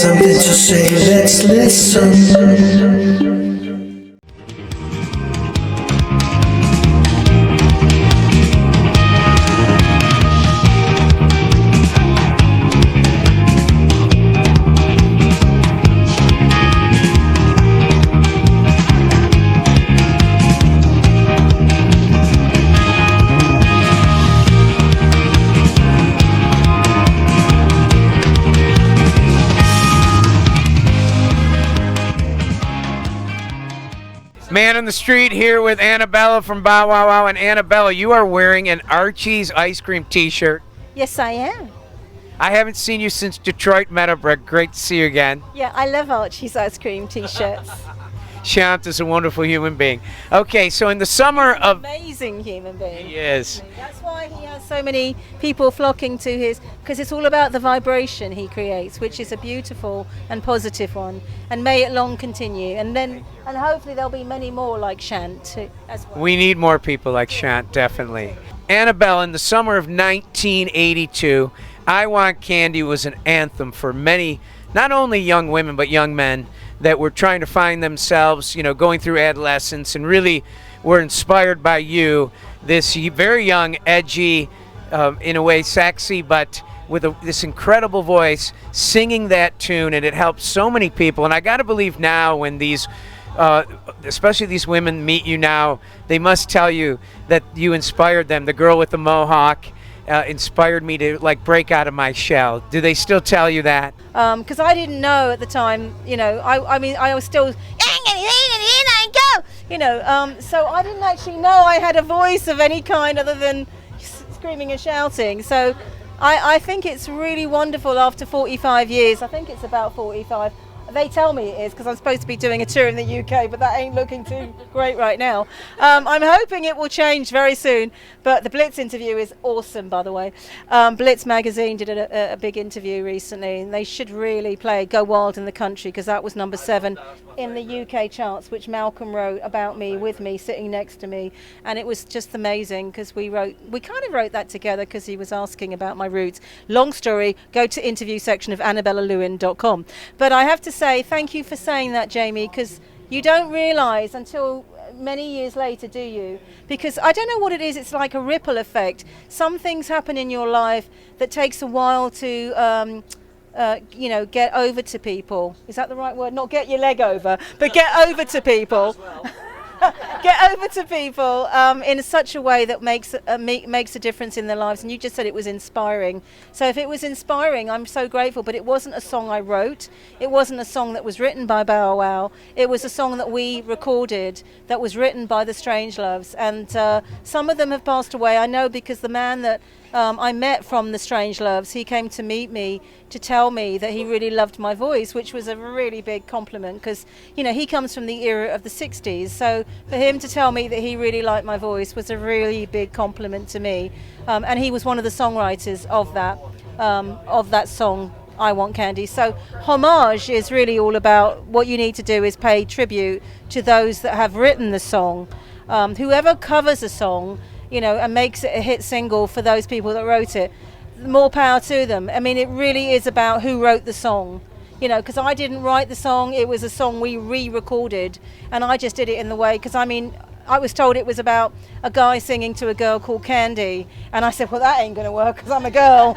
something to say, let's listen. Man on the Street here with Annabella from Bow Wow Wow. And Annabella, you are wearing an Archie's ice cream t-shirt. Yes, I am. I haven't seen you since Detroit Meadowbrook. Great to see you again. Yeah, I love Archie's ice cream t-shirts. Shant is a wonderful human being. Okay, so in the summer of... Amazing human being. He is. That's why he has so many people flocking to his, because it's all about the vibration he creates, which is a beautiful and positive one. And may it long continue. And hopefully there'll be many more like Shant too, as well. We need more people like Shant, definitely. Annabelle, in the summer of 1982, I Want Candy was an anthem for many, not only young women, but young men that were trying to find themselves, you know, going through adolescence, and really were inspired by you, this very young, edgy, in a way sexy, but with this incredible voice, singing that tune, and it helped so many people. And I got to believe now when these, especially these women meet you now, they must tell you that you inspired them. The girl with the mohawk inspired me to like break out of my shell. Do they still tell you that? Because I didn't know at the time, you know, I mean, I was still, you know, so I didn't actually know I had a voice of any kind other than screaming and shouting. So I think it's really wonderful after 45 years. I think it's about 45. They tell me it is, because I'm supposed to be doing a tour in the UK, but that ain't looking too great right now. I'm hoping it will change very soon. But the Blitz interview is awesome, by the way. Blitz magazine did a big interview recently, and they should really play Go Wild in the Country, because that was number 7 in the UK charts, which Malcolm wrote about me, with me, sitting next to me. And it was just amazing, because we kind of wrote that together because he was asking about my roots. Long story, go to interview section of AnnabellaLwin.com. But I have to say thank you for saying that, Jamie, because you don't realise until many years later, do you? Because I don't know what it is, it's like a ripple effect. Some things happen in your life that takes a while to you know, get over to people. Is that the right word? Not get your leg over, but get over to people. Get over to people in such a way that makes a difference in their lives. And you just said it was inspiring. So if it was inspiring, I'm so grateful. But it wasn't a song I wrote. It wasn't a song that was written by Bow Wow. It was a song that we recorded that was written by the Strangeloves. And some of them have passed away. I know, because the man that I met from the Strangeloves, he came to meet me to tell me that he really loved my voice, which was a really big compliment, because, you know, he comes from the era of the 60s. So for him to tell me that he really liked my voice was a really big compliment to me. And he was one of the songwriters of that song, I Want Candy. So homage is really all about, what you need to do is pay tribute to those that have written the song. Whoever covers a song, you know, and makes it a hit single for those people that wrote it, more power to them. I mean, it really is about who wrote the song, you know, because I didn't write the song. It was a song we re-recorded, and I just did it in the way, because I mean, I was told it was about a guy singing to a girl called Candy, and I said, well, that ain't going to work because I'm a girl.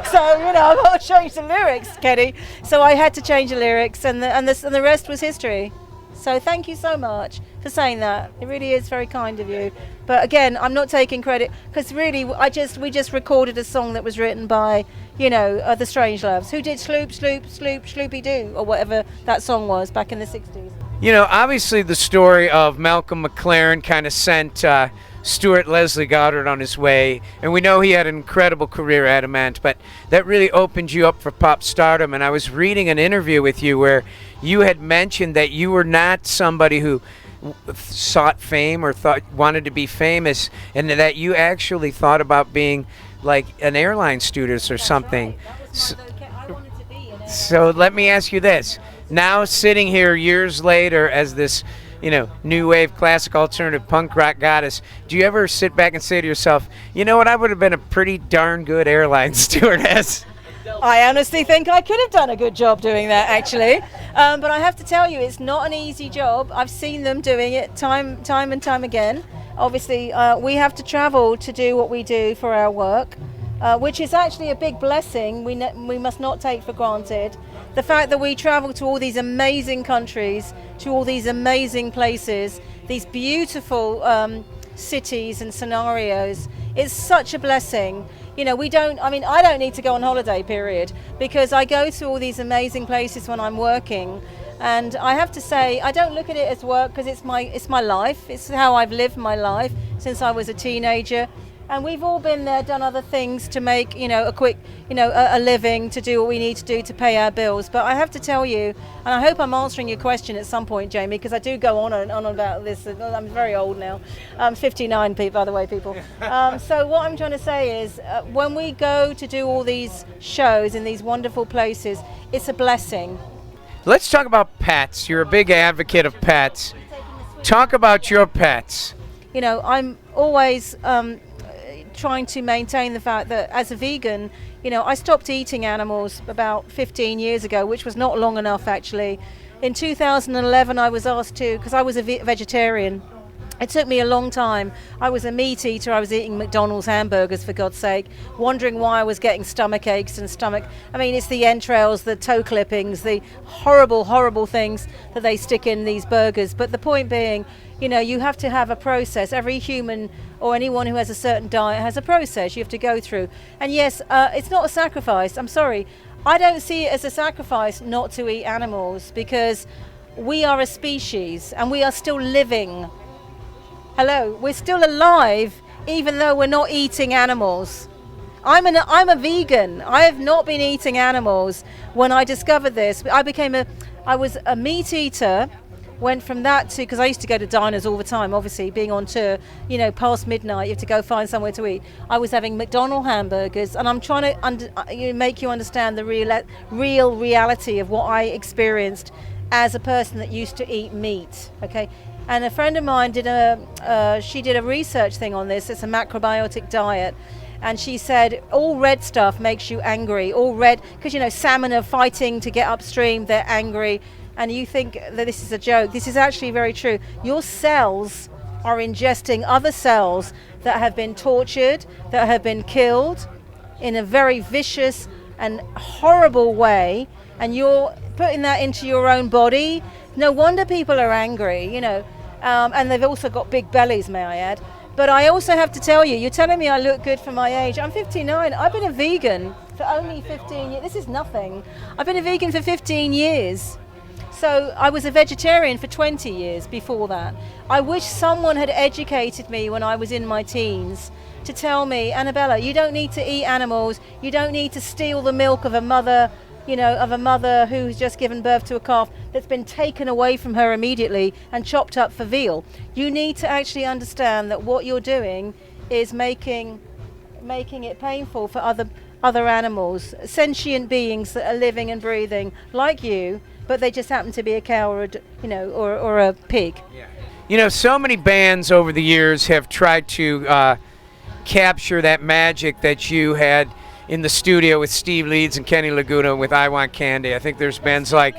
So, you know, I've got to change the lyrics, Kenny. So I had to change the lyrics, and the rest was history. So thank you so much for saying that. It really is very kind of you. But again, I'm not taking credit, because really we just recorded a song that was written by, you know, the Strangeloves, who did Sloop, Sloop, Sloop, Sloopy Doo, or whatever that song was back in the 60s. You know, obviously the story of Malcolm McLaren kind of sent Stuart Leslie Goddard on his way, and we know he had an incredible career adamant, but that really opened you up for pop stardom. And I was reading an interview with you where you had mentioned that you were not somebody who sought fame or wanted to be famous, and that you actually thought about being like an airline stewardess or something. Right. I wanted to be an So let me ask you this. Now sitting here years later as this, you know, new wave classic alternative punk rock goddess, do you ever sit back and say to yourself, you know what, I would have been a pretty darn good airline stewardess? I honestly think I could have done a good job doing that, actually. But I have to tell you, it's not an easy job. I've seen them doing it time and time again. Obviously, we have to travel to do what we do for our work, which is actually a big blessing we must not take for granted. The fact that we travel to all these amazing countries, to all these amazing places, these beautiful cities and scenarios, it's such a blessing. You know, I don't need to go on holiday, period, because I go to all these amazing places when I'm working. And I have to say, I don't look at it as work because it's my life. It's how I've lived my life since I was a teenager. And we've all been there, done other things to make, a quick, a living, to do what we need to do to pay our bills. But I have to tell you, and I hope I'm answering your question at some point, Jamie, because I do go on and on about this. I'm very old now. I'm 59, by the way, people. So what I'm trying to say is, when we go to do all these shows in these wonderful places, it's a blessing. Let's talk about pets. You're a big advocate of pets. Talk about your pets. I'm always trying to maintain the fact that as a vegan, I stopped eating animals about 15 years ago, which was not long enough actually. In 2011 I was asked to, because I was a vegetarian. It took me a long time. I was a meat eater. I was eating McDonald's hamburgers, for God's sake, wondering why I was getting stomach aches and it's the entrails, the toe clippings, the horrible, horrible things that they stick in these burgers. But the point being, you have to have a process. Every human or anyone who has a certain diet has a process you have to go through. And yes, it's not a sacrifice. I'm sorry. I don't see it as a sacrifice not to eat animals, because we are a species and we are still living. Hello, we're still alive, even though we're not eating animals. I'm a vegan. I have not been eating animals. When I discovered this, I was a meat eater. Went from that to, because I used to go to diners all the time, obviously being on tour, past midnight, you have to go find somewhere to eat. I was having McDonald's hamburgers, and I'm trying to make you understand the real reality of what I experienced as a person that used to eat meat. Okay. And a friend of mine did a research thing on this. It's a macrobiotic diet. And she said all red stuff makes you angry. All red, because salmon are fighting to get upstream, they're angry. And you think that this is a joke. This is actually very true. Your cells are ingesting other cells that have been tortured, that have been killed in a very vicious and horrible way. And you're putting that into your own body. No wonder people are angry, and they've also got big bellies, may I add. But I also have to tell you, you're telling me I look good for my age. I'm 59. I've been a vegan for only 15 years. This is nothing. I've been a vegan for 15 years. So I was a vegetarian for 20 years before that. I wish someone had educated me when I was in my teens to tell me, Annabella, you don't need to eat animals. You don't need to steal the milk of a mother who's just given birth to a calf that's been taken away from her immediately and chopped up for veal. You need to actually understand that what you're doing is making it painful for other animals, sentient beings that are living and breathing like you, but they just happen to be a cow or a pig. Yeah. So many bands over the years have tried to capture that magic that you had in the studio with Steve Leeds and Kenny Laguna with I Want Candy. I think there's bands like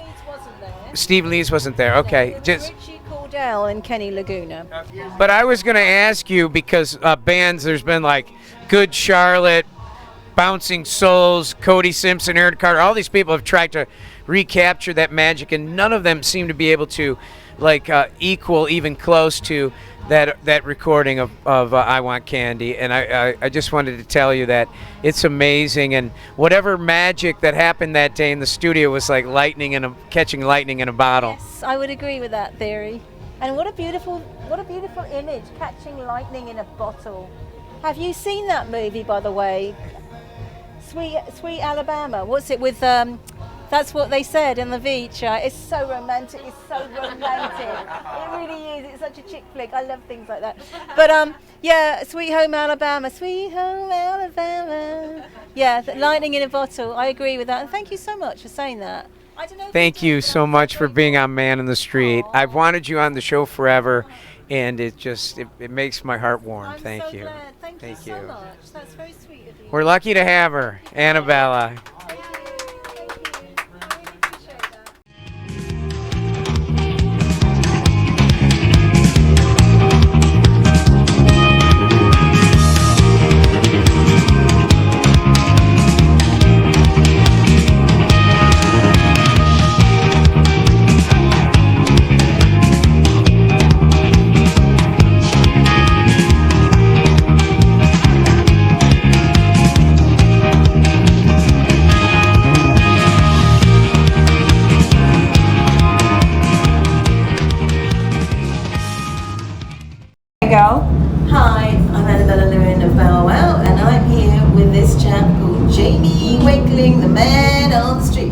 Steve Leeds wasn't there. Okay, just Richie Cordell and Kenny Laguna. But I was going to ask you, because bands, there's been like Good Charlotte, Bouncing Souls, Cody Simpson, Aaron Carter. All these people have tried to recapture that magic, and none of them seem to be able to equal, even close to that recording of I Want Candy. And I just wanted to tell you that it's amazing, and whatever magic that happened that day in the studio was like catching lightning in a bottle. Yes, I would agree with that theory. And what a beautiful image, catching lightning in a bottle. Have you seen that movie, by the way? Sweet Alabama. What's it with That's what they said in the beach. It's so romantic. It's so romantic. It really is. It's such a chick flick. I love things like that. But yeah, Sweet Home Alabama. Sweet Home Alabama. Yeah, lightning in a bottle. I agree with that. And thank you so much for saying that. I don't know. Thank you so much for being on Man in the Street. I've wanted you on the show forever, and it makes my heart warm. Thank you. Glad. Thank you so much. That's very sweet of you. We're lucky to have her, Annabella. Go. Hi, I'm Annabella Lwin of Bow Wow, and I'm here with this chap called Jamie Wakeling, the man on the street.